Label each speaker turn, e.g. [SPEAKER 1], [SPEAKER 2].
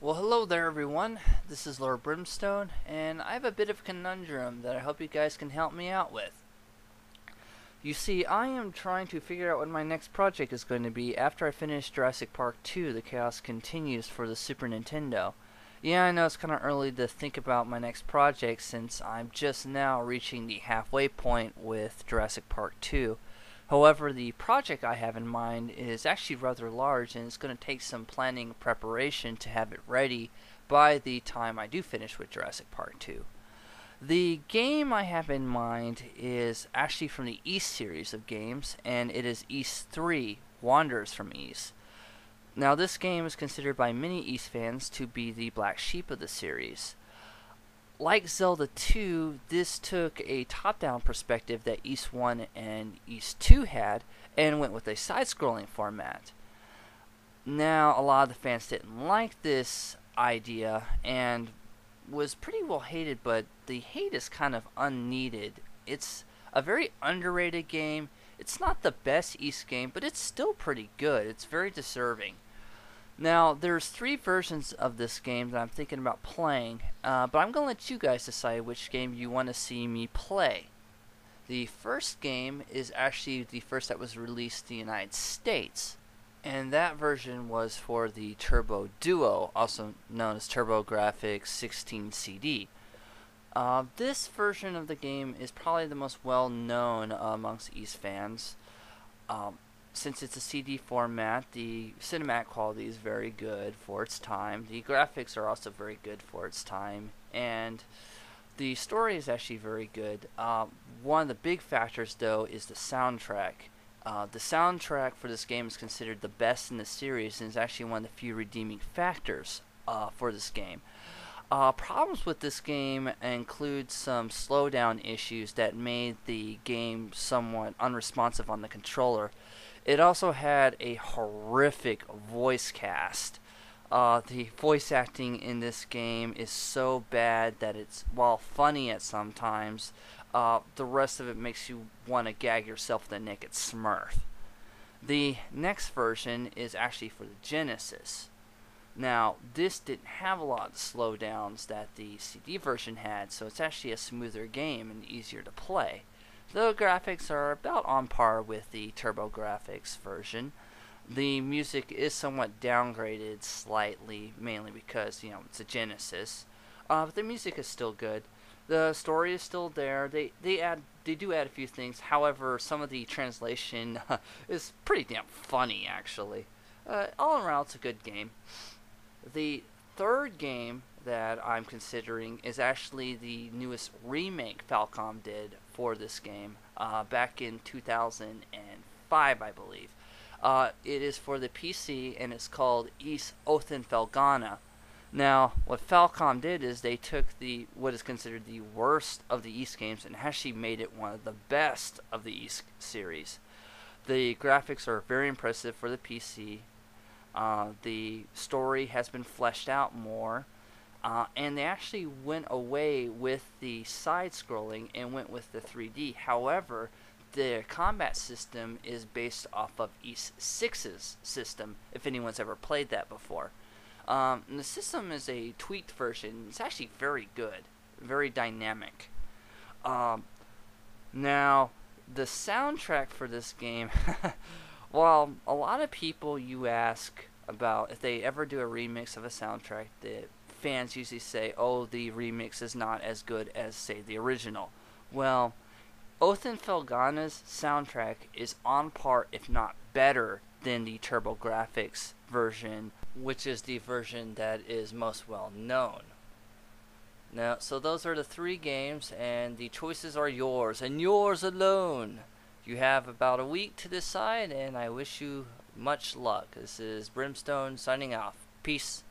[SPEAKER 1] Well, hello there, everyone. This is Lord Brimstone, and I have a bit of a conundrum that I hope you guys can help me out with. You see, I am trying to figure out what my next project is going to be after I finish Jurassic Park 2: The Chaos Continues for the Super Nintendo. Yeah, I know it's kind of early to think about my next project since I'm just now reaching the halfway point with Jurassic Park 2. However, the project I have in mind is actually rather large and it's going to take some planning and preparation to have it ready by the time I do finish with Jurassic Park 2. The game I have in mind is actually from the East series of games, and it is East 3 Wanderers from East. Now, this game is considered by many East fans to be the black sheep of the series. Like Zelda 2, this took a top-down perspective that East 1 and East 2 had and went with a side-scrolling format. Now, a lot of the fans didn't like this idea and was pretty well hated, but the hate is kind of unneeded. It's a very underrated game. It's not the best East game, but it's still pretty good. It's very deserving. Now, there's three versions of this game that I'm thinking about playing, but I'm going to let you guys decide which game you want to see me play. The first game is actually the first that was released in the United States, and that version was for the Turbo Duo, also known as TurboGrafx 16 CD. This version of the game is probably the most well known amongst East fans. Since it's a CD format, the cinematic quality is very good for its time. The graphics are also very good for its time, and the story is actually very good. One of the big factors, though, is the soundtrack. The soundtrack for this game is considered the best in the series, and is actually one of the few redeeming factors for this game. Problems with this game include some slowdown issues that made the game somewhat unresponsive on the controller. It also had a horrific voice cast. The voice acting in this game is so bad that it's, while funny at sometimes, the rest of it makes you want to gag yourself in the neck at Smurf. The next version is actually for the Genesis. Now, this didn't have a lot of slowdowns that the CD version had, so it's actually a smoother game and easier to play. The graphics are about on par with the TurboGrafx version. The music is somewhat downgraded slightly, mainly because, it's a Genesis. But the music is still good. The story is still there. They do add a few things. However, some of the translation is pretty damn funny, actually. All around, it's a good game. The third game that I'm considering is actually the newest remake Falcom did for this game back in 2005, I believe. It is for the PC and it's called East Othin Felgana. Now, what Falcom did is they took what is considered the worst of the East games and actually made it one of the best of the East series. The graphics are very impressive for the PC. The story has been fleshed out more. And they actually went away with the side-scrolling and went with the 3D. However, the combat system is based off of East 6's system, if anyone's ever played that before. And the system is a tweaked version. It's actually very good, very dynamic. Now, the soundtrack for this game, while a lot of people you ask about if they ever do a remix of a soundtrack, the fans usually say, oh, the remix is not as good as, say, the original. Well, Othin Felgana's soundtrack is on par, if not better, than the TurboGrafx version, which is the version that is most well known. Now, so those are the three games, and the choices are yours, and yours alone. You have about a week to decide, and I wish you much luck. This is Brimstone signing off. Peace.